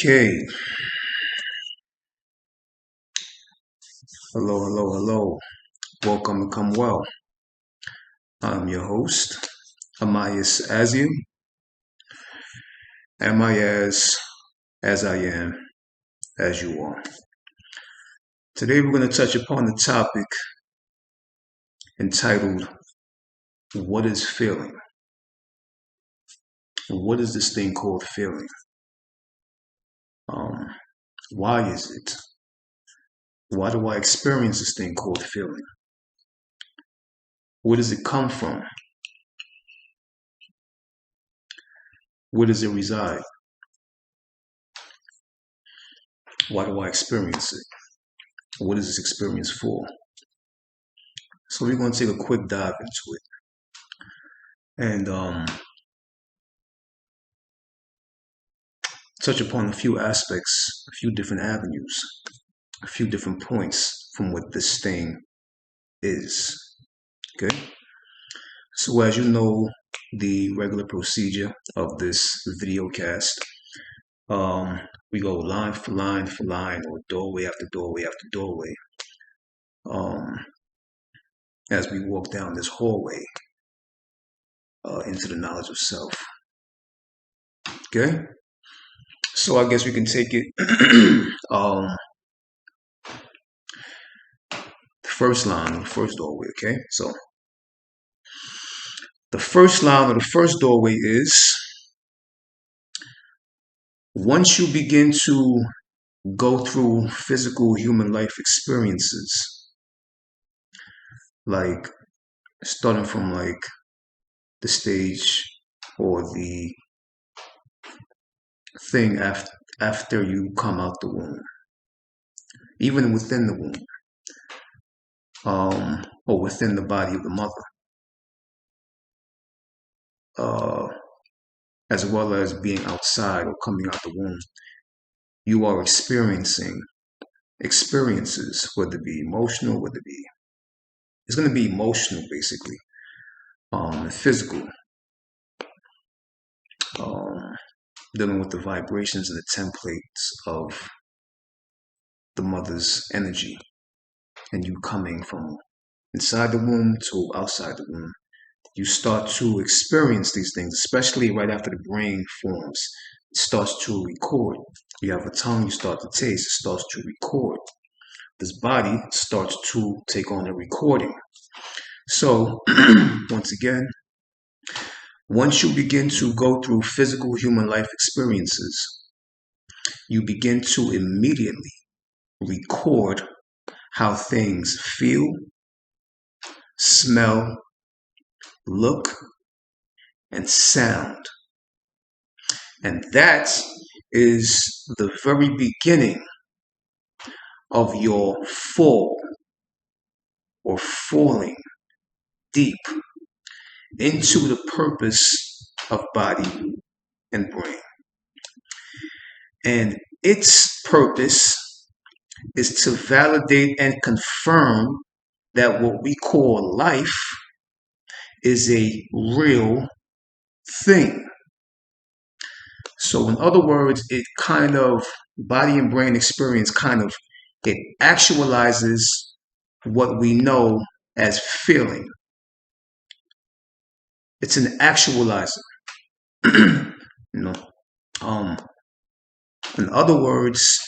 Okay. Hello, hello, hello. Welcome and come well. I'm your host, Amayas Azim. Am I as I am, as you are. Today we're going to touch upon the topic entitled, What is feeling? What is this thing called feeling? Um, why is it? Why do I experience this thing called feeling? Where does it come from? Where does it reside? Why do I experience it? What is this experience for? So we're going to take a quick dive into it and touch upon a few aspects, a few different avenues, a few different points from what this thing is. Okay? So as you know, the regular procedure of this video cast, we go line for line for line, or doorway after doorway after doorway, as we walk down this hallway into the knowledge of self. Okay? So I guess we can take it the first line, the first doorway, okay? So the first line of the first doorway is, once you begin to go through physical human life experiences, like starting from like the stage or the thing after you come out the womb, even within the womb, or within the body of the mother, as well as being outside or coming out the womb, you are experiencing experiences, whether it be emotional, whether it be, it's going to be emotional basically, physical, dealing with the vibrations and the templates of the mother's energy, and you coming from inside the womb to outside the womb. You start to experience these things, especially right after the brain forms. It starts to record. You have a tongue, you start to taste, it starts to record. This body starts to take on a recording. So, once again, once you begin to go through physical human life experiences, you begin to immediately record how things feel, smell, look, and sound. And that is the very beginning of your fall or falling deep into the purpose of body and brain. And its purpose is to validate and confirm that what we call life is a real thing. So in other words, it kind of, body and brain experience kind of, it actualizes what we know as feeling. It's an actualizer. you know, in other words,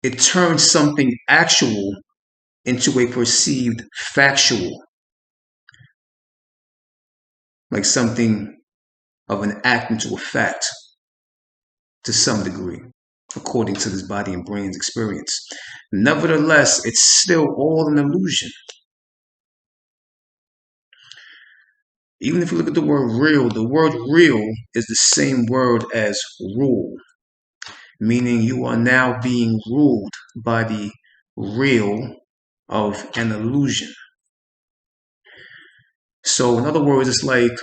it turns something actual into a perceived factual, like something of an act into a fact to some degree, according to this body and brain's experience. Nevertheless, it's still all an illusion. Even if you look at the word real is the same word as rule, meaning you are now being ruled by the real of an illusion. So in other words, it's like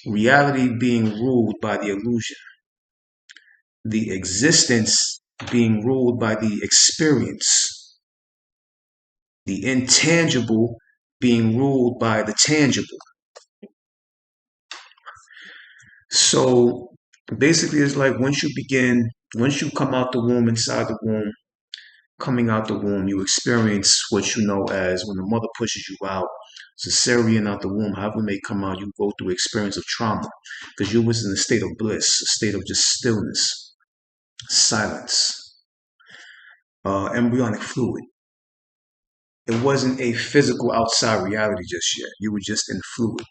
reality being ruled by the illusion, the existence being ruled by the experience, the intangible being ruled by the tangible. So basically, it's like once you begin Once you come out the womb, inside the womb, coming out the womb, you experience what you know as when the mother pushes you out, cesarean out the womb, however it may come out, you go through experience of trauma because you was in a state of bliss, a state of just stillness, silence, embryonic fluid. It wasn't a physical outside reality just yet. You were just in fluid.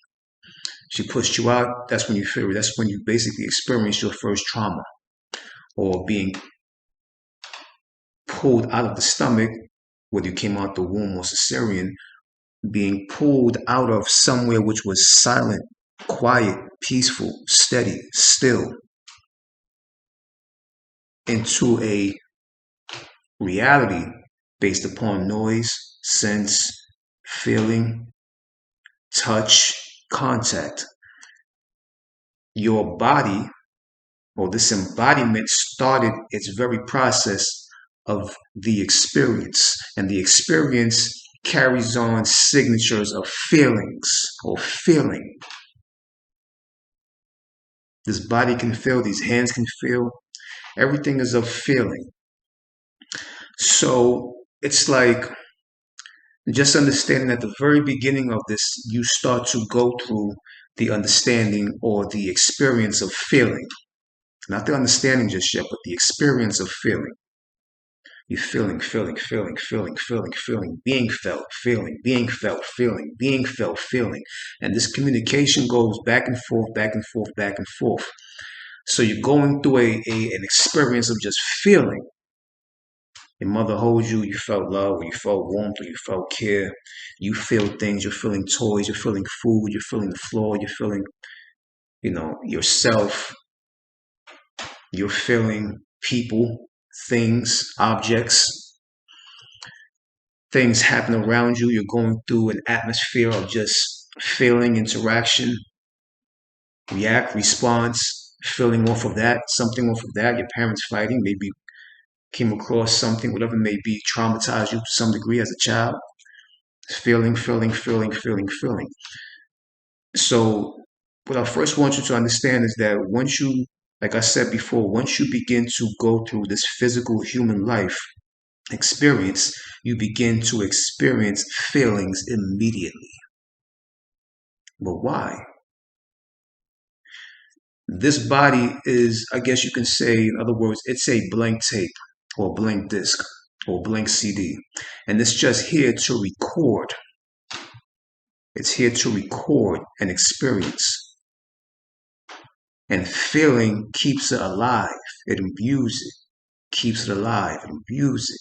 She pushed you out. That's when you feel it. That's when you basically experience your first trauma or being pulled out of the stomach, whether you came out the womb or cesarean, being pulled out of somewhere which was silent, quiet, peaceful, steady, still, into a reality based upon noise, sense, feeling, touch, contact. Your body or this embodiment started its very process of the experience, and the experience carries on signatures of feelings or feeling. This body can feel, these hands can feel, everything is of feeling. So it's like just understanding at the very beginning of this, you start to go through the understanding or the experience of feeling. Not the understanding just yet, but the experience of feeling. You're feeling, being felt, being felt, feeling. And this communication goes back and forth, back and forth, back and forth. So you're going through an experience of just feeling. Your mother holds you, you felt love, or you felt warmth, or you felt care. You feel things, you're feeling toys, you're feeling food, you're feeling the floor, you're feeling, yourself, you're feeling people, things, objects, things happen around you. You're going through an atmosphere of just feeling, interaction, react, response, feeling off of that, something off of that. Your parents fighting, maybe came across something, whatever it may be, traumatized you to some degree as a child. Feeling. So, what I first want you to understand is that once you, like I said before, once you begin to go through this physical human life experience, you begin to experience feelings immediately. But why? This body is, I guess you can say, in other words, it's a blank tape or blank disc or blank CD. And it's just here to record. It's here to record an experience. And feeling keeps it alive. It imbues it, keeps it alive, it imbues it.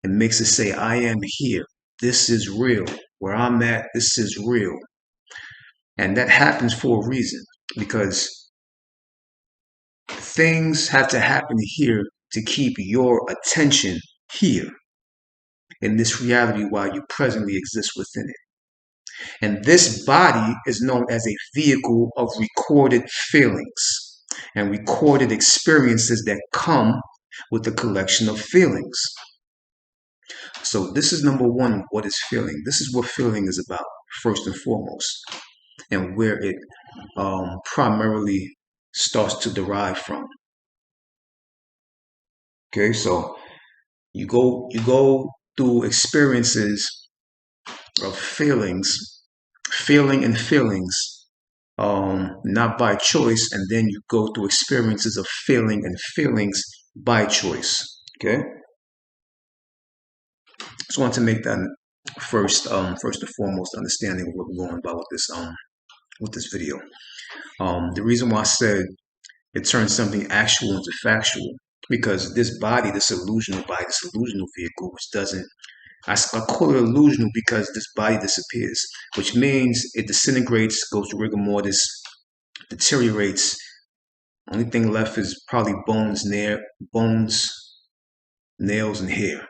It makes it say, I am here. This is real. Where I'm at, this is real. And that happens for a reason, because things have to happen here to keep your attention here in this reality while you presently exist within it. And this body is known as a vehicle of recorded feelings and recorded experiences that come with the collection of feelings. So this is number one, what is feeling? This is what feeling is about, first and foremost, and where it primarily starts to derive from. Okay, so you go through experiences of feelings, feeling and feelings, not by choice, and then you go through experiences of feeling and feelings by choice. Okay, just want to make that first and foremost understanding of what we're going about with this video. The reason why I said it turns something actual into factual, because this body, this illusional body, this illusional vehicle, which doesn't, I call it illusional because this body disappears, which means it disintegrates, goes to rigor mortis, deteriorates. Only thing left is probably bones, nails, and hair.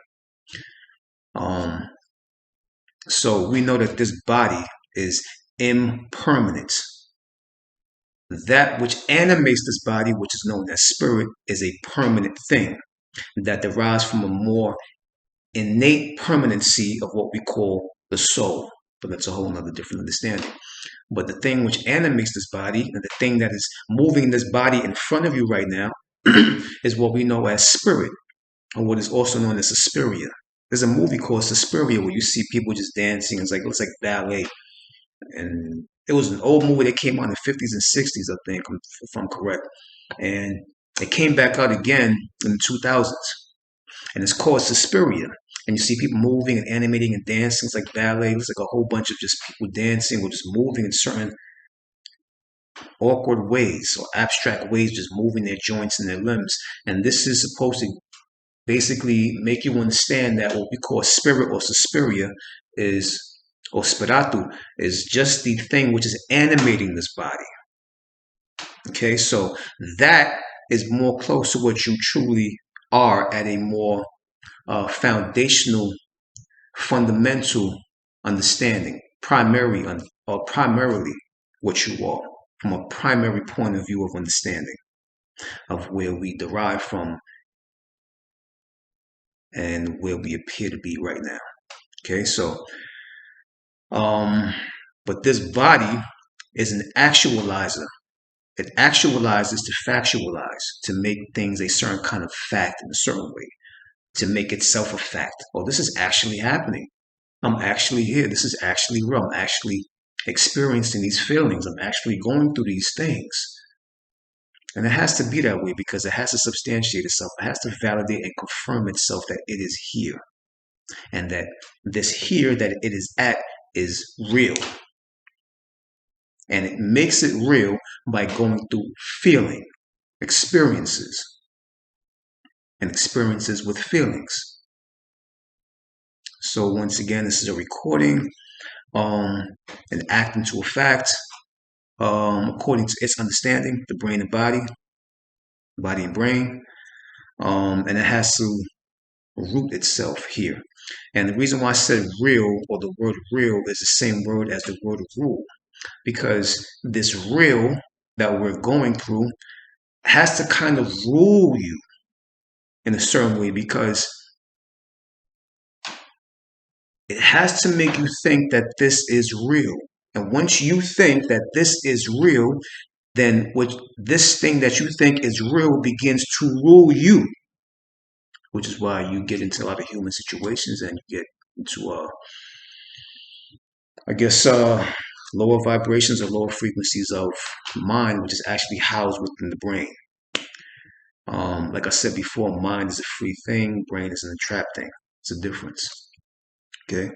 So we know that this body is impermanent. That which animates this body, which is known as spirit, is a permanent thing that derives from a more innate permanency of what we call the soul. But that's a whole nother different understanding. But the thing which animates this body, and the thing that is moving this body in front of you right now, is what we know as spirit, or what is also known as Suspiria. There's a movie called Suspiria where you see people just dancing. It looks like ballet, and it was an old movie that came out in the 50s and 60s, I think, if I'm correct. And it came back out again in the 2000s, and it's called Suspiria. And you see people moving and animating and dancing. It's like ballet. It's like a whole bunch of just people dancing or just moving in certain awkward ways or abstract ways, just moving their joints and their limbs. And this is supposed to basically make you understand that what we call spirit or Suspiria is, or spiratu, is just the thing which is animating this body. Okay, so that is more close to what you truly are at a more foundational, fundamental understanding, primarily what you are, from a primary point of view of understanding of where we derive from and where we appear to be right now. Okay, so but this body is an actualizer. It actualizes to factualize, to make things a certain kind of fact in a certain way, to make itself a fact. Oh, this is actually happening. I'm actually here. This is actually real. I'm actually experiencing these feelings. I'm actually going through these things. And it has to be that way because it has to substantiate itself. It has to validate and confirm itself that it is here. And that this here that it is at is real. And it makes it real by going through feeling, experiences, and experiences with feelings. So once again, this is a recording, an act into a fact, according to its understanding, the brain and body and brain, and it has to root itself here. And the reason why I said real, or the word real, is the same word as the word rule, because this real that we're going through has to kind of rule you in a certain way, because it has to make you think that this is real. And once you think that this is real, then this thing that you think is real begins to rule you, which is why you get into a lot of human situations and you get into, lower vibrations or lower frequencies of mind, which is actually housed within the brain. Like I said before, mind is a free thing, brain is an entrapped thing. It's a difference. Okay?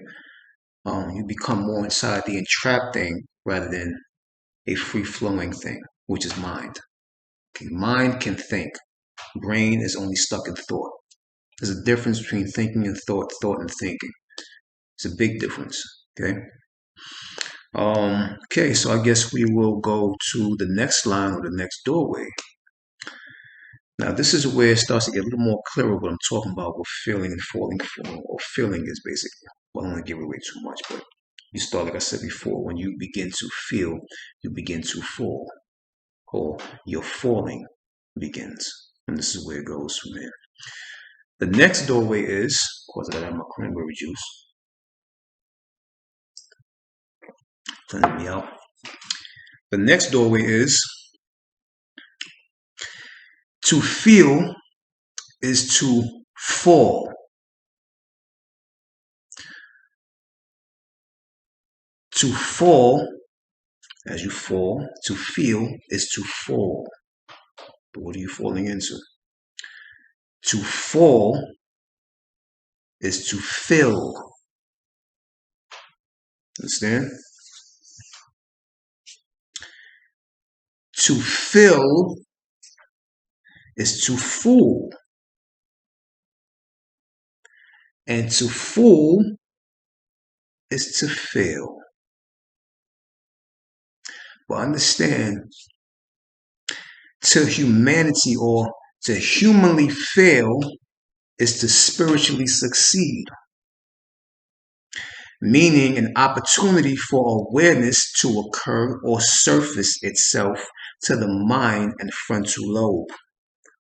You become more inside the entrapped thing rather than a free-flowing thing, which is mind. Okay? Mind can think. Brain is only stuck in thought. There's a difference between thinking and thought and thinking. It's a big difference. Okay? Okay, so I guess we will go to the next line or the next doorway. Now, this is where it starts to get a little more clearer what I'm talking about, what feeling and falling for, or feeling is basically. Well, I don't want to give away too much, but you start, like I said before, when you begin to feel, you begin to fall, or your falling begins. And this is where it goes from there. The next doorway is, of course, I gotta have my cranberry juice. Cleaning me out. The next doorway is to feel is to fall. To fall, as you fall, to feel is to fall. But what are you falling into? To fall is to fill. Understand? To fill is to fool. And to fool is to fail. But understand, to humanity or to humanly fail is to spiritually succeed. Meaning an opportunity for awareness to occur or surface itself to the mind and frontal lobe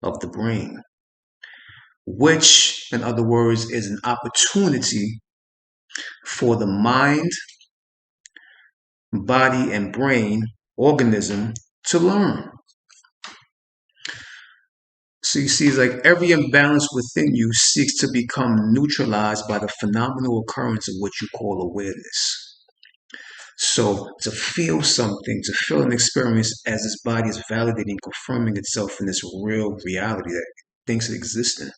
of the brain, which, in other words, is an opportunity for the mind, body, and brain organism to learn. So you see, it's like every imbalance within you seeks to become neutralized by the phenomenal occurrence of what you call awareness. So to feel something, to feel an experience as this body is validating, confirming itself in this real reality that it thinks it exists in.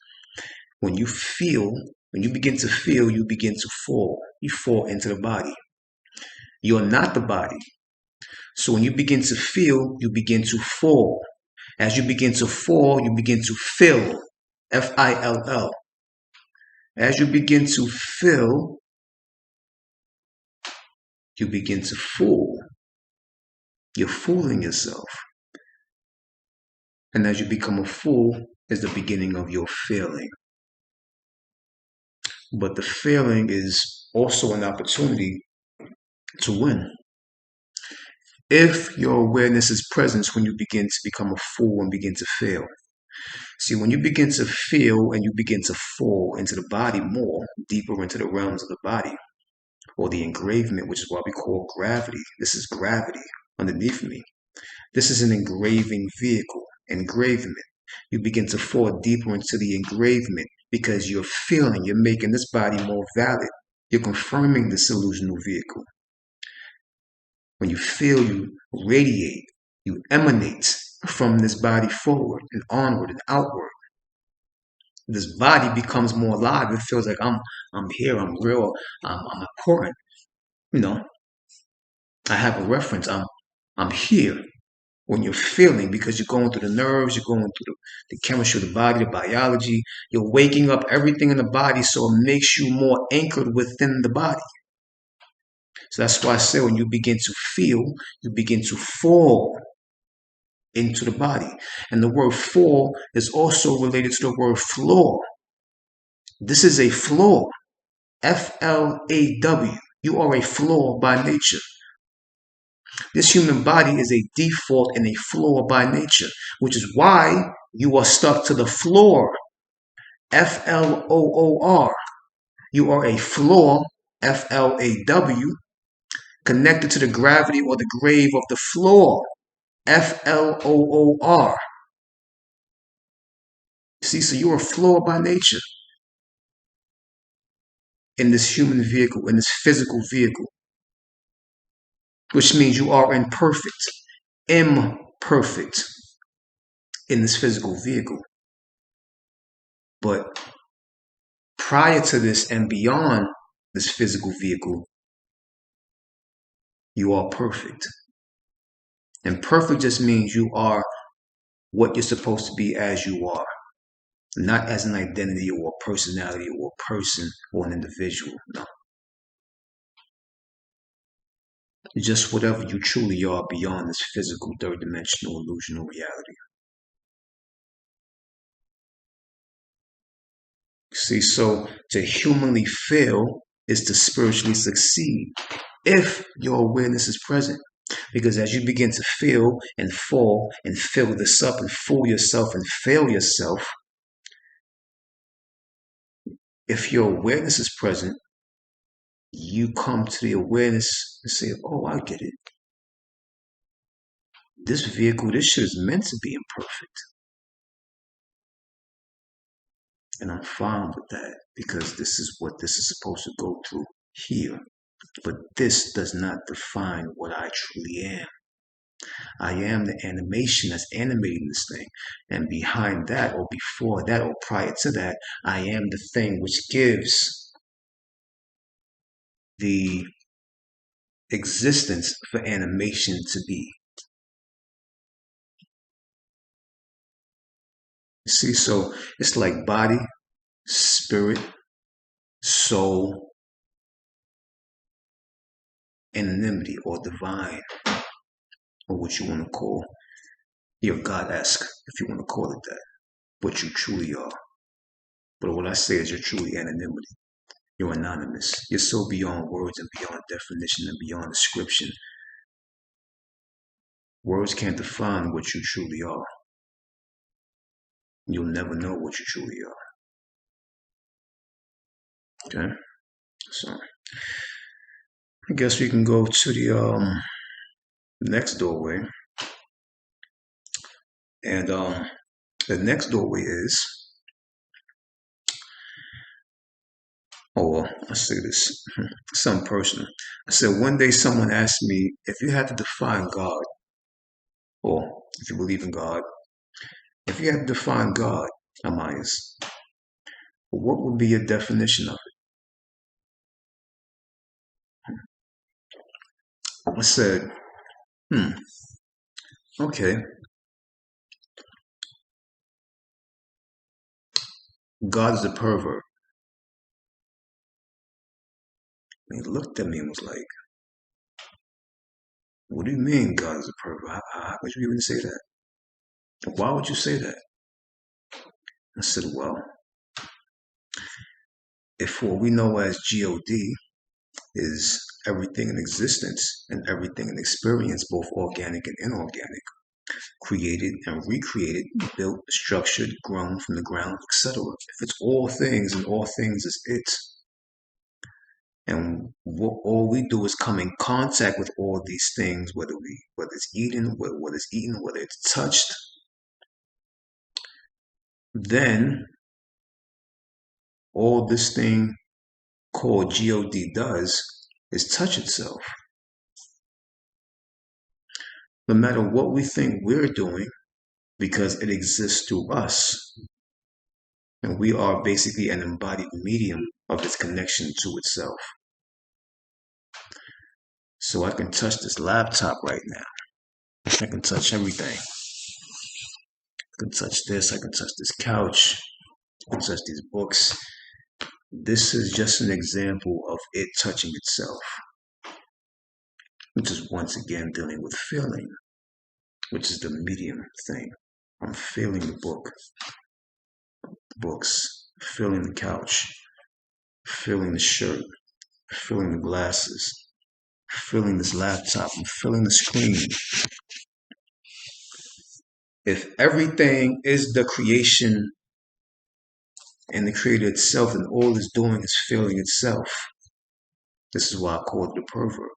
When you feel, when you begin to feel, you begin to fall. You fall into the body. You're not the body. So when you begin to feel, you begin to fall. As you begin to fall, you begin to fill. Fill. As you begin to fill, you begin to fool. You're fooling yourself. And as you become a fool, is the beginning of your failing. But the failing is also an opportunity to win. If your awareness is present when you begin to become a fool and begin to fail. See, when you begin to feel and you begin to fall into the body more, deeper into the realms of the body, or the engravement, which is what we call gravity. This is gravity underneath me. This is an engraving vehicle, engravement. You begin to fall deeper into the engravement because you're feeling, you're making this body more valid. You're confirming this illusional vehicle. When you feel, you radiate, you emanate from this body forward and onward and outward. This body becomes more alive. It feels like I'm here, I'm real, I'm important. You know, I have a reference. I'm here. When you're feeling, because you're going through the nerves, you're going through the chemistry of the body, the biology, you're waking up everything in the body, so it makes you more anchored within the body. So that's why I say when you begin to feel, you begin to fall into the body. And the word fall is also related to the word flaw. This is a flaw. Flaw. You are a flaw by nature. This human body is a default and a flaw by nature, which is why you are stuck to the floor. Floor. You are a flaw, Flaw, connected to the gravity or the grave of the floor. Floor. See, so you're a flaw by nature in this human vehicle, in this physical vehicle, which means you are imperfect in this physical vehicle. But prior to this and beyond this physical vehicle, you are perfect. And perfect just means you are what you're supposed to be as you are, not as an identity or a personality or a person or an individual. No. Just whatever you truly are beyond this physical, third dimensional, illusional reality. See, so to humanly fail is to spiritually succeed if your awareness is present. Because as you begin to feel and fall and fill this up and fool yourself and fail yourself, if your awareness is present, you come to the awareness and say, oh, I get it. This vehicle, this shit is meant to be imperfect. And I'm fine with that because this is what this is supposed to go through here. But this does not define what I truly am. I am the animation that's animating this thing. And behind that, or before that, or prior to that, I am the thing which gives the existence for animation to be. See, so it's like body, spirit, soul, anonymity, or divine, or what you want to call your God-esque, if you want to call it that, what you truly are. But what I say is you're truly anonymity. You're anonymous. You're so beyond words and beyond definition and beyond description. Words can't define what you truly are. You'll never know what you truly are. Okay? So I guess we can go to the next doorway. And The next doorway is, or let's say this, something personal. I said one day someone asked me if you had to define God, or if you believe in God, if you had to define God, Amayas, what would be your definition of it? I said, hmm, okay. God is a pervert. And he looked at me and was like, what do you mean God is a pervert? How would you even say that? Why would you say that? I said, well, if what we know as God is everything in existence and everything in experience, both organic and inorganic, created and recreated, built, structured, grown from the ground, etc. If it's all things and all things is it, and what all we do is come in contact with all these things, whether it's eaten, whether it's touched, then all this thing called God does is touch itself. No matter what we think we're doing, because it exists through us, and we are basically an embodied medium of its connection to itself. So I can touch this laptop right now. I can touch everything. I can touch this. I can touch this couch. I can touch these books. This is just an example of it touching itself, which is once again dealing with feeling, which is the medium thing. I'm feeling the books, feeling the couch, feeling the shirt, feeling the glasses, feeling this laptop, I'm feeling the screen. If everything is the creation and the creator itself, and all it's doing is feeling itself, this is why I call it a pervert.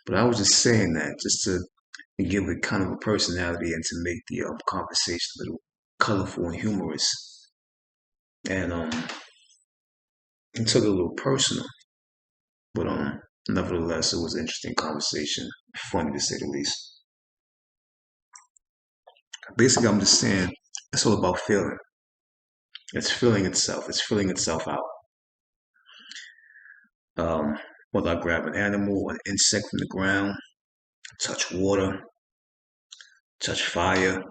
But I was just saying that just to give it kind of a personality and to make the conversation a little colorful and humorous. And it took it a little personal, but nevertheless, it was an interesting conversation, funny to say the least. Basically, I'm just saying it's all about feeling. It's feeling itself. It's feeling itself out. Whether I grab an animal, an insect from the ground, touch water, touch fire,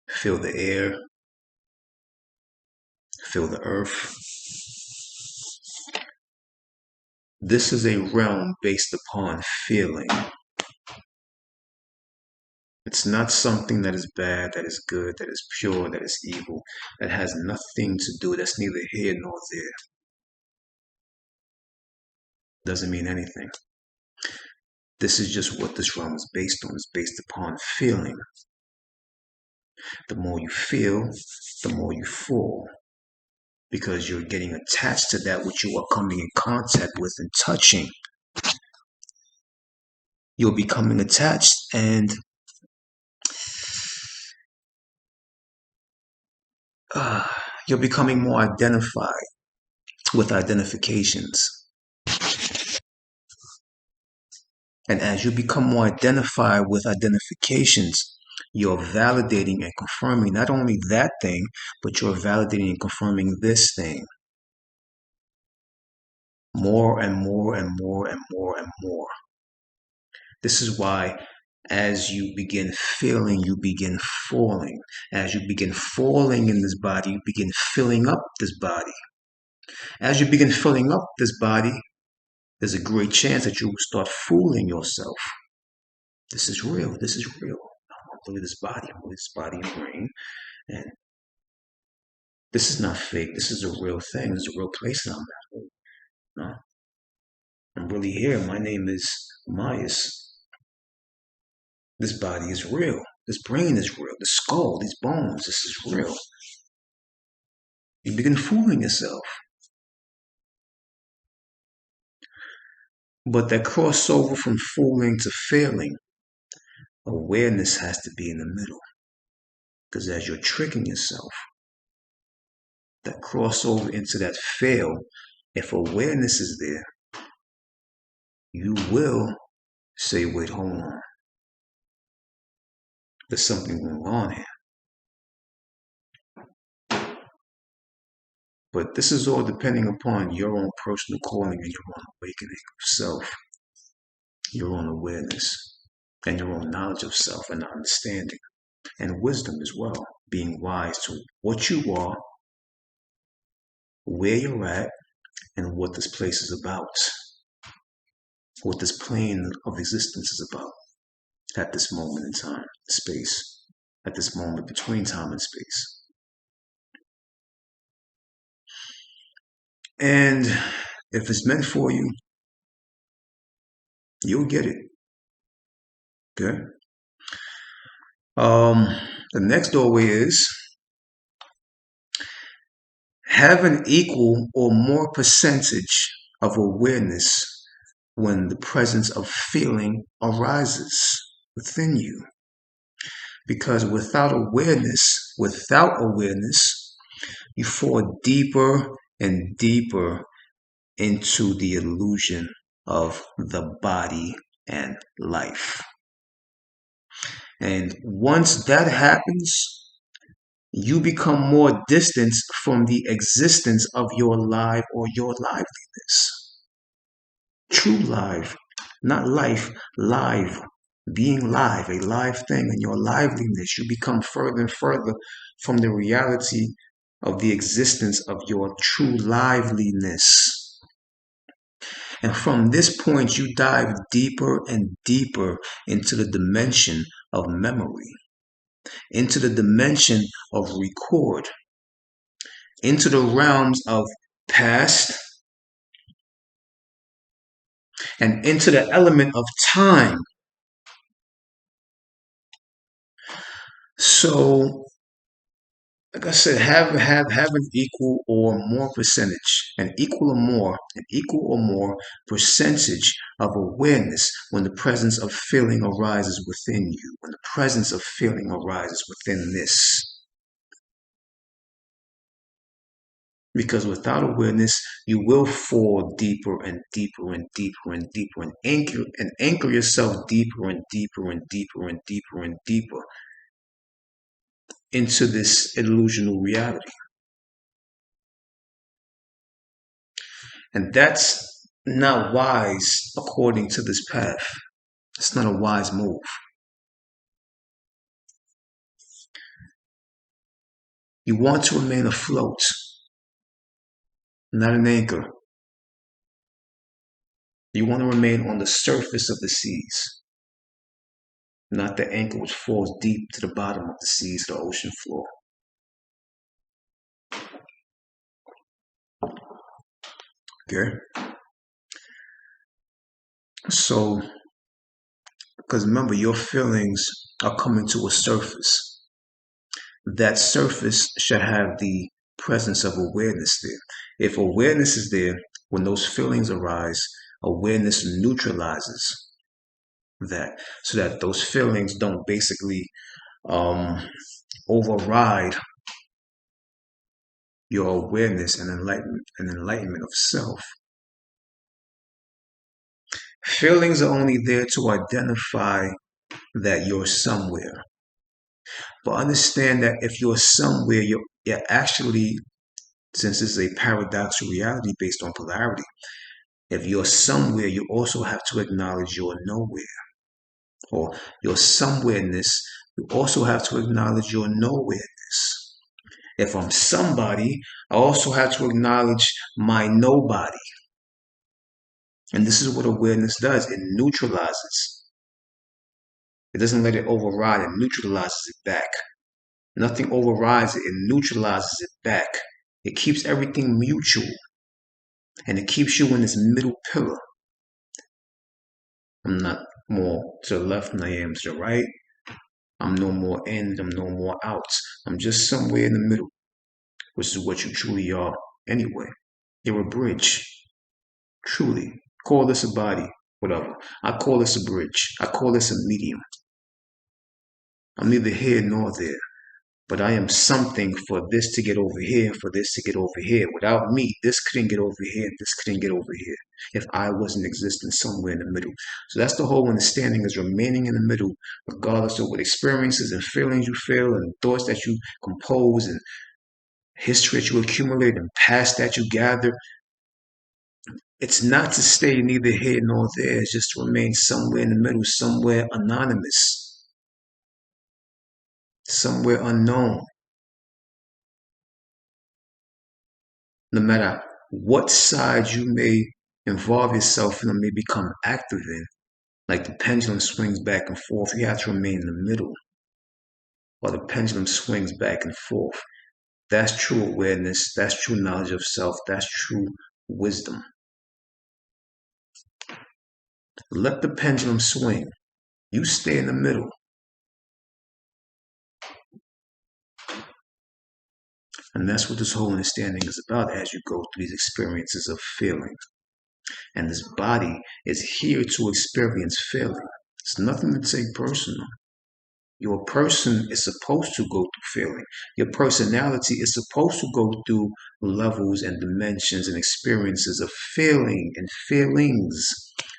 feel the air, feel the earth. This is a realm based upon feeling. It's not something that is bad, that is good, that is pure, that is evil, that has nothing to do, that's neither here nor there. Doesn't mean anything. This is just what this realm is based on. It's based upon feeling. The more you feel, the more you fall. Because you're getting attached to that which you are coming in contact with and touching. You're becoming attached and you're becoming more identified with identifications. And as you become more identified with identifications, you're validating and confirming not only that thing, but you're validating and confirming this thing. More and more and more and more and more. This is why as you begin feeling, you begin falling. As you begin falling in this body, you begin filling up this body. As you begin filling up this body, there's a great chance that you will start fooling yourself. This is real. This is real. I'm really this body. I'm really this body and brain. And this is not fake. This is a real thing. This is a real place that I'm at. No? I'm really here. My name is Mayas. This body is real. This brain is real. The skull, these bones, this is real. You begin fooling yourself. But that crossover from fooling to failing, Awareness has to be in the middle. Because as you're tricking yourself, that crossover into that fail, if awareness is there, you will say, wait, hold on. There's something going on here. But this is all depending upon your own personal calling and your own awakening of self, your own awareness, and your own knowledge of self and understanding, and wisdom as well, being wise to what you are, where you're at, and what this place is about, what this plane of existence is about at this moment in time, space, at this moment between time and space. And if it's meant for you, you'll get it. Okay? The next doorway is have an equal or more percentage of awareness when the presence of feeling arises within you. Because without awareness, you fall deeper and deeper into the illusion of the body and life. And once that happens, you become more distant from the existence of your life or your liveliness. True life, not life, live. Being live, a live thing, and your liveliness, you become further and further from the reality of the existence of your true liveliness. And from this point, you dive deeper and deeper into the dimension of memory, into the dimension of record, into the realms of past, and into the element of time. So, like I said, have an equal or more percentage, an equal or more percentage of awareness when the presence of feeling arises within you, when the presence of feeling arises within this. Because without awareness, you will fall deeper and deeper and deeper and deeper and anchor yourself deeper and deeper and deeper and deeper and deeper into this illusional reality. And that's not wise according to this path. It's not a wise move. You want to remain afloat, not an anchor. You want to remain on the surface of the seas, not the anchor which falls deep to the bottom of the seas, the ocean floor. Okay? So, because remember, your feelings are coming to a surface. That surface should have the presence of awareness there. If awareness is there, when those feelings arise, awareness neutralizes that so that those feelings don't basically override your awareness and enlightenment of self. Feelings are only there to identify that you're somewhere. But understand that if you're somewhere, you're actually, since this is a paradoxical reality based on polarity, if you're somewhere, you also have to acknowledge you're nowhere. Or your somewhereness, you also have to acknowledge your nowhereness. If I'm somebody, I also have to acknowledge my nobody. And this is what awareness does. It neutralizes. It doesn't let it override, it neutralizes it back. Nothing overrides it, it neutralizes it back. It keeps everything mutual. And it keeps you in this middle pillar. I'm not more to the left than I am to the right. I'm no more in, I'm no more out. I'm just somewhere in the middle, which is what you truly are anyway. You're a bridge. Truly. Call this a body, whatever. I call this a bridge. I call this a medium. I'm neither here nor there. But I am something for this to get over here, for this to get over here. Without me, this couldn't get over here, this couldn't get over here if I wasn't existing somewhere in the middle. So that's the whole understanding, is remaining in the middle, regardless of what experiences and feelings you feel and thoughts that you compose and history that you accumulate and past that you gather. It's not to stay neither here nor there. It's just to remain somewhere in the middle, somewhere anonymous, somewhere unknown. No matter what side you may involve yourself in or may become active in, like the pendulum swings back and forth, you have to remain in the middle while the pendulum swings back and forth. That's true awareness, that's true knowledge of self, that's true wisdom. Let the pendulum swing. You stay in the middle. And that's what this whole understanding is about as you go through these experiences of feeling. And this body is here to experience feeling. It's nothing to take personal. Your person is supposed to go through feeling. Your personality is supposed to go through levels and dimensions and experiences of feeling and feelings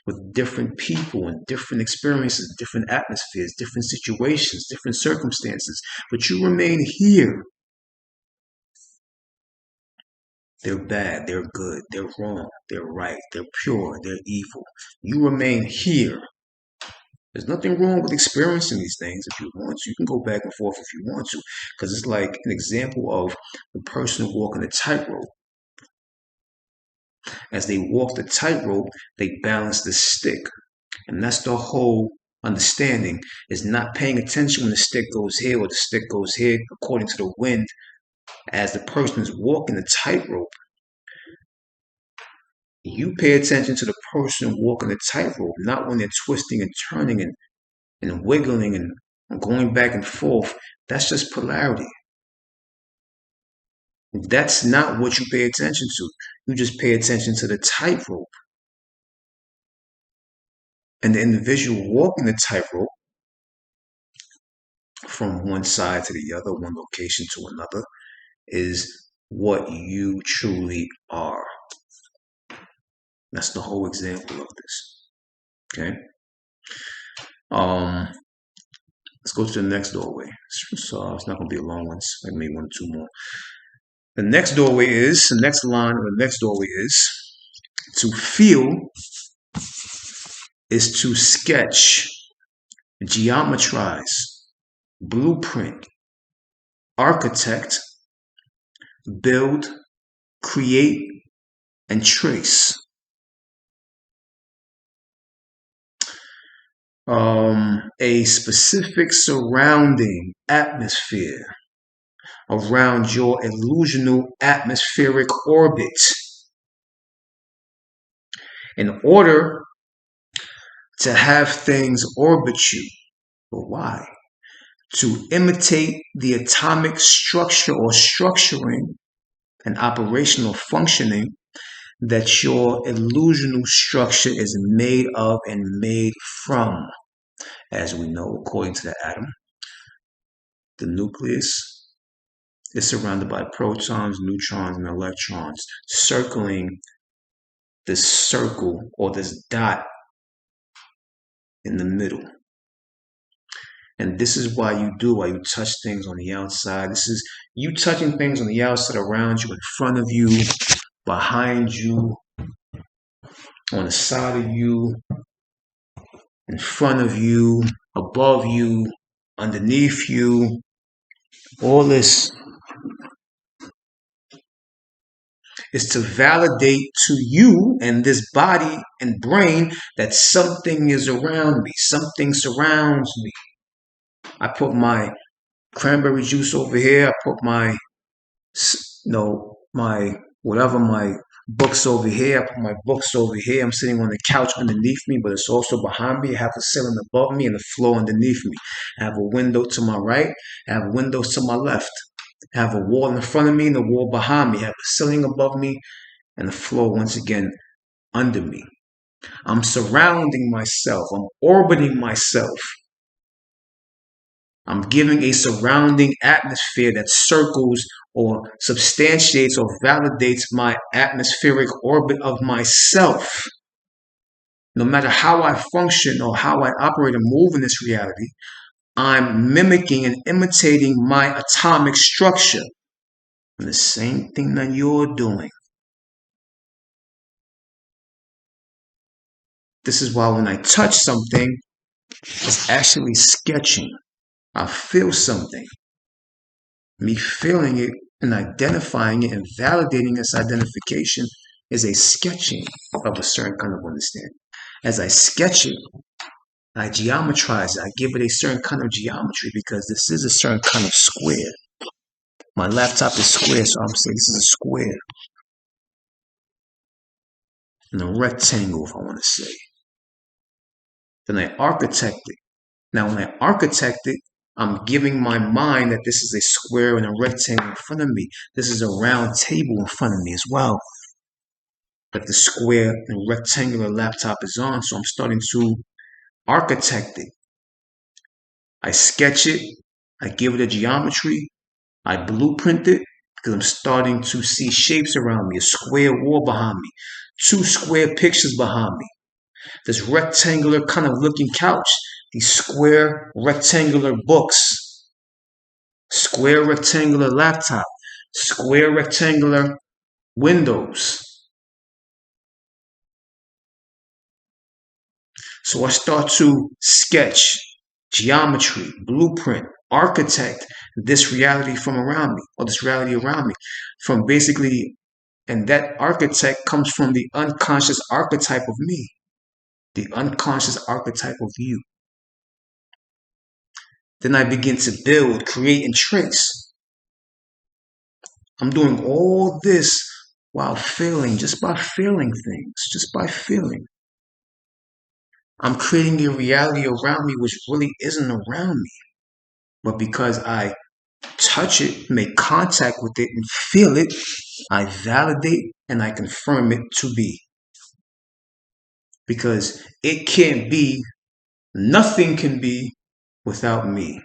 with different people and different experiences, different atmospheres, different situations, different circumstances. But you remain here. They're bad, they're good, they're wrong, they're right, they're pure, they're evil. You remain here. There's nothing wrong with experiencing these things if you want to. You can go back and forth if you want to, because it's like an example of the person walking a tightrope. As they walk the tightrope, they balance the stick. And that's the whole understanding, is not paying attention when the stick goes here or the stick goes here according to the wind. As the person is walking the tightrope, you pay attention to the person walking the tightrope, not when they're twisting and turning and wiggling and going back and forth. That's just polarity. That's not what you pay attention to. You just pay attention to the tightrope. And the individual walking the tightrope from one side to the other, one location to another, is what you truly are. That's the whole example of this. Okay? Let's go to the next doorway. So it's not going to be a long one. It's like maybe one or two more. The next doorway is, the next line or the next doorway is, to feel is to sketch, geometrize, blueprint, architect, build, create, and trace. A specific surrounding atmosphere around your illusional atmospheric orbit in order to have things orbit you. But why? To imitate the atomic structure or structuring and operational functioning that your illusional structure is made of and made from. As we know, according to the atom, the nucleus is surrounded by protons, neutrons, and electrons, circling this circle or this dot in the middle. And this is why you touch things on the outside. This is you touching things on the outside, around you, in front of you, behind you, on the side of you, in front of you, above you, underneath you. All this is to validate to you and this body and brain that something is around me, something surrounds me. I put my cranberry juice over here. I put my my books over here. I put my books over here. I'm sitting on the couch underneath me, but it's also behind me. I have a ceiling above me and the floor underneath me. I have a window to my right. I have windows to my left. I have a wall in front of me and the wall behind me. I have a ceiling above me and the floor once again under me. I'm surrounding myself. I'm orbiting myself. I'm giving a surrounding atmosphere that circles or substantiates or validates my atmospheric orbit of myself. No matter how I function or how I operate and move in this reality, I'm mimicking and imitating my atomic structure. And the same thing that you're doing. This is why when I touch something, it's actually sketching. I feel something. Me feeling it and identifying it and validating its identification is a sketching of a certain kind of understanding. As I sketch it, I geometrize it. I give it a certain kind of geometry because this is a certain kind of square. My laptop is square, so I'm saying this is a square. And a rectangle, if I want to say. Then I architect it. Now, when I architect it, I'm giving my mind that this is a square and a rectangle in front of me. This is a round table in front of me as well, that the square and rectangular laptop is on. So I'm starting to architect it. I sketch it. I give it a geometry. I blueprint it because I'm starting to see shapes around me, a square wall behind me, two square pictures behind me, this rectangular kind of looking couch, these square rectangular books, square rectangular laptop, square rectangular windows. So I start to sketch, geometry, blueprint, architect this reality from around me, or this reality around me, from basically, and that architect comes from the unconscious archetype of me, the unconscious archetype of you. Then I begin to build, create, and trace. I'm doing all this while feeling, just by feeling things, just by feeling. I'm creating a reality around me which really isn't around me. But because I touch it, make contact with it, and feel it, I validate and I confirm it to be. Because it can't be, nothing can be without me.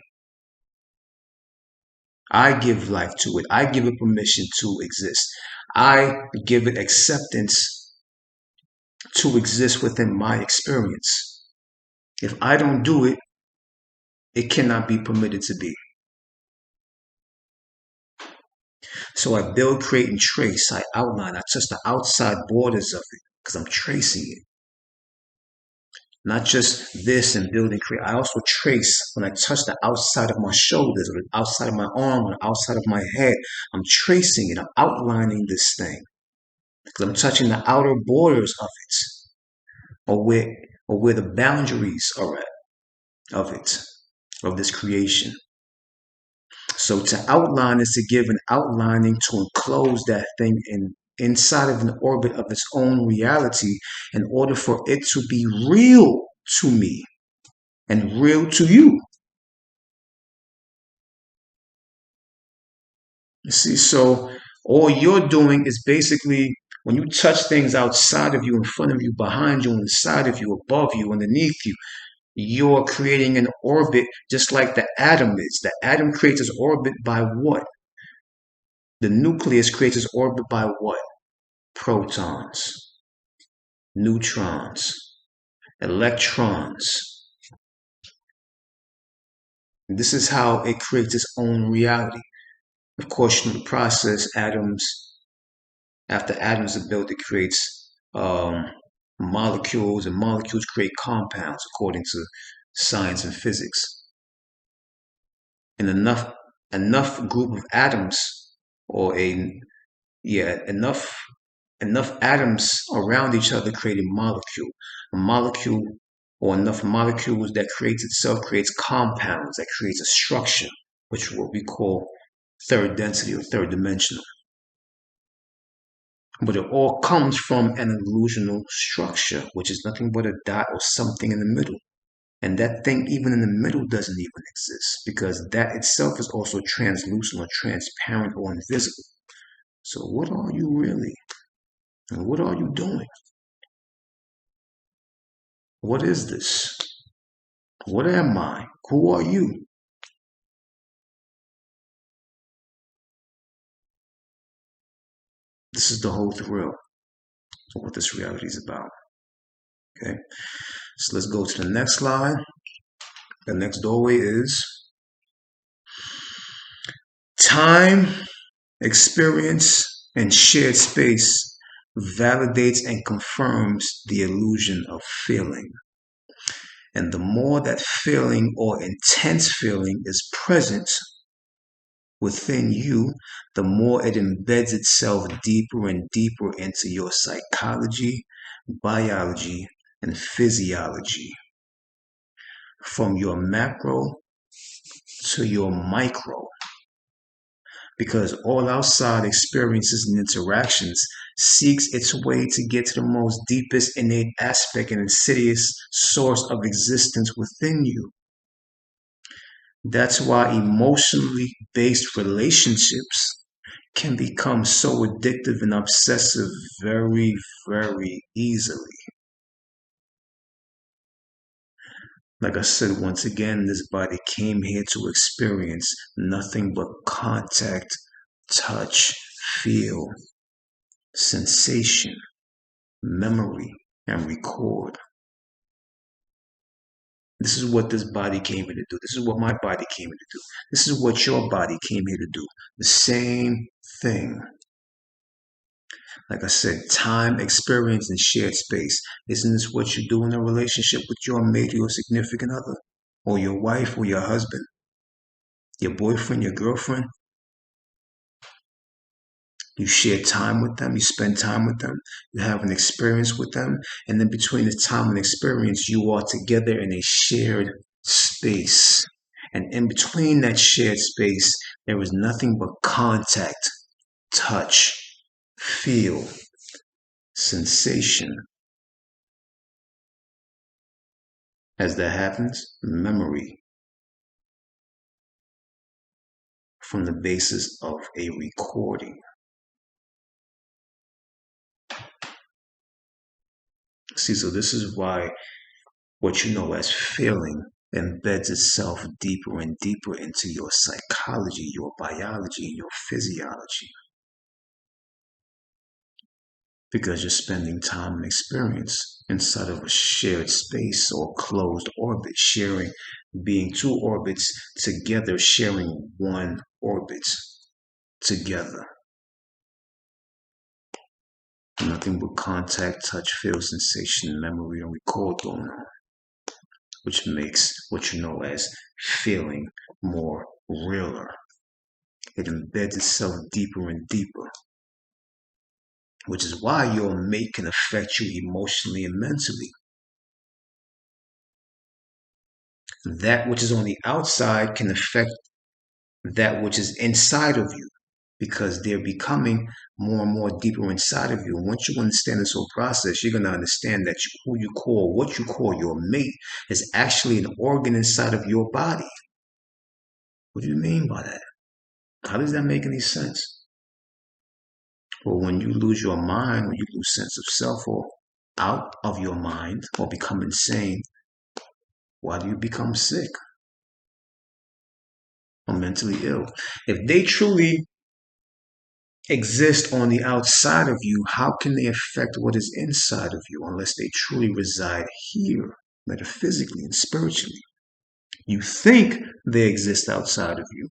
I give life to it. I give it permission to exist. I give it acceptance to exist within my experience. If I don't do it, it cannot be permitted to be. So I build, create, and trace. I outline. I touch the outside borders of it because I'm tracing it. Not just this and build and create. I also trace when I touch the outside of my shoulders or the outside of my arm or the outside of my head. I'm tracing it. I'm outlining this thing because I'm touching the outer borders of it, or where the boundaries are at of it, of this creation. So to outline is to give an outlining to enclose that thing inside of an orbit of its own reality in order for it to be real to me and real to you. You see, so all you're doing is basically when you touch things outside of you, in front of you, behind you, inside of you, above you, underneath you, you're creating an orbit just like the atom is. The atom creates its orbit by what? The nucleus creates its orbit by what? Protons, neutrons, electrons. And this is how it creates its own reality. Of course, in the process, after atoms are built, it creates molecules, and molecules create compounds according to science and physics. And enough group of atoms, or enough atoms around each other create a molecule. A molecule, or enough molecules that creates itself, creates compounds, that creates a structure, which is what we call third density or third dimensional. But it all comes from an illusional structure, which is nothing but a dot or something in the middle. And that thing, even in the middle, doesn't even exist because that itself is also translucent or transparent or invisible. So, what are you really? And what are you doing? What is this? What am I? Who are you? This is the whole thrill of what this reality is about. Okay, so let's go to the next slide. The next doorway is time, experience, and shared space validates and confirms the illusion of feeling. And the more that feeling or intense feeling is present within you, the more it embeds itself deeper and deeper into your psychology, biology, and physiology. From your macro to your micro. Because all outside experiences and interactions seeks its way to get to the most deepest innate aspect and insidious source of existence within you. That's why emotionally based relationships can become so addictive and obsessive very, very easily. Like I said, once again, this body came here to experience nothing but contact, touch, feel, sensation, memory, and record. This is what this body came here to do. This is what my body came here to do. This is what your body came here to do. The same thing. Like I said, time, experience, and shared space. Isn't this what you do in a relationship with your mate or your significant other? Or your wife or your husband? Your boyfriend, your girlfriend? You share time with them, you spend time with them, you have an experience with them, and then between the time and experience, you are together in a shared space. And in between that shared space, there is nothing but contact, touch, feel, sensation. As that happens, memory from the basis of a recording. See, so this is why what you know as feeling embeds itself deeper and deeper into your psychology, your biology, your physiology. Because you're spending time and experience inside of a shared space or closed orbit, sharing, being two orbits together, sharing one orbit together. Nothing but contact, touch, feel, sensation, memory, and record going on, which makes what you know as feeling more realer. It embeds itself deeper and deeper, which is why your mate can affect you emotionally and mentally. That which is on the outside can affect that which is inside of you because they're becoming more and more deeper inside of you. And once you understand this whole process, you're going to understand that what you call your mate is actually an organ inside of your body. What do you mean by that? How does that make any sense? Well, when you lose your mind, when you lose sense of self or out of your mind or become insane, why do you become sick or mentally ill? If they truly exist on the outside of you, how can they affect what is inside of you unless they truly reside here, metaphysically and spiritually? You think they exist outside of you,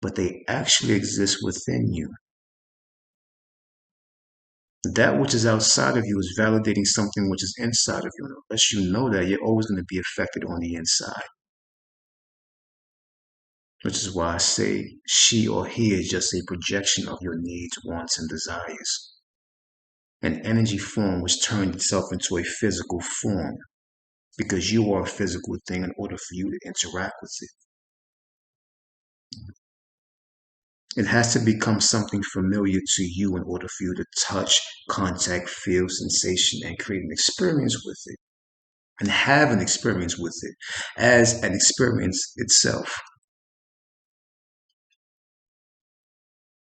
but they actually exist within you. That which is outside of you is validating something which is inside of you. Unless you know that, you're always going to be affected on the inside. Which is why I say she or he is just a projection of your needs, wants, and desires. An energy form which turned itself into a physical form because you are a physical thing in order for you to interact with it. It has to become something familiar to you in order for you to touch, contact, feel, sensation, and create an experience with it. And have an experience with it as an experience itself.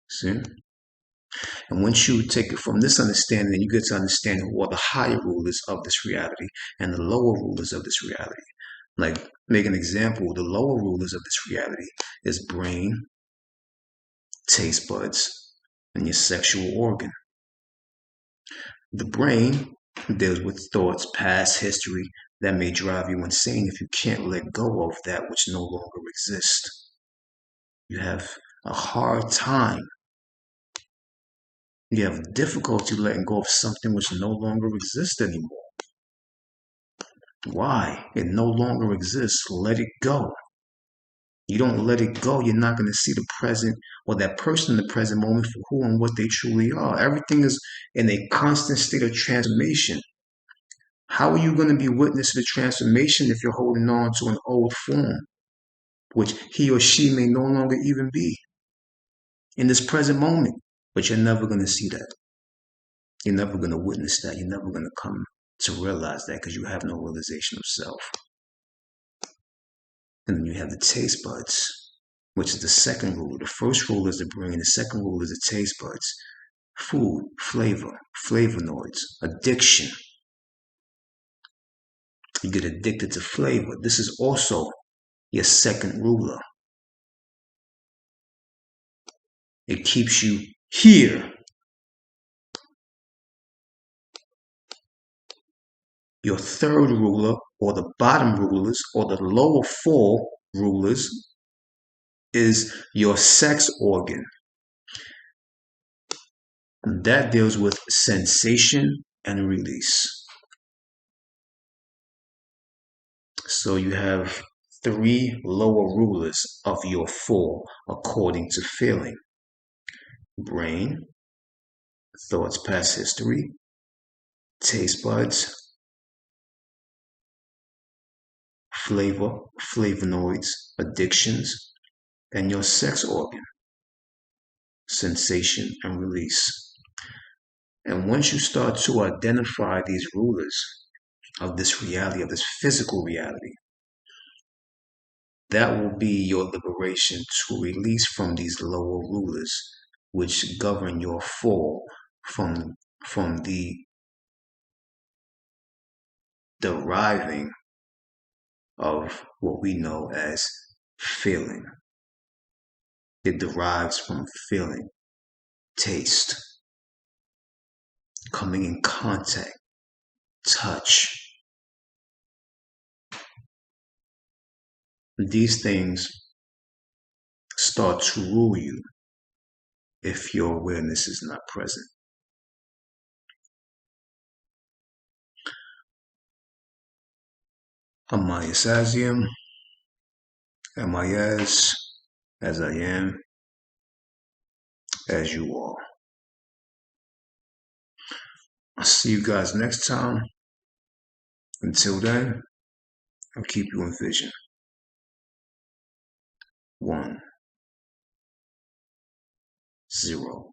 See? And once you take it from this understanding, you get to understand who are the higher rulers of this reality and the lower rulers of this reality. Like, make an example, the lower rulers of this reality is brain, taste buds, and your sexual organ. The brain deals with thoughts, past history that may drive you insane if you can't let go of that which no longer exists. You have a hard time. You have difficulty letting go of something which no longer exists anymore. Why? It no longer exists. Let it go. You don't let it go, you're not going to see the present or that person in the present moment for who and what they truly are. Everything is in a constant state of transformation. How are you going to be witness to the transformation if you're holding on to an old form, which he or she may no longer even be in this present moment? But you're never going to see that. You're never going to witness that. You're never going to come to realize that because you have no realization of self. And then you have the taste buds, which is the second rule. The first rule is the brain. The second rule is the taste buds. Food, flavor, flavonoids, addiction. You get addicted to flavor. This is also your second ruler. It keeps you here. Your third ruler, or the bottom rulers, or the lower four rulers, is your sex organ. That deals with sensation and release. So you have 3 lower rulers of your 4 according to feeling. Brain, thoughts, past history, taste buds, flavor, flavonoids, addictions, and your sex organ, sensation and release. And once you start to identify these rulers of this reality, of this physical reality, that will be your liberation to release from these lower rulers, which govern your fall from the deriving of what we know as feeling. It derives from feeling, taste, coming in contact, touch. These things start to rule you if your awareness is not present. Amayas Asium, MIS, as I am, as you are. I'll see you guys next time. Until then, I'll keep you in vision. 1, 0.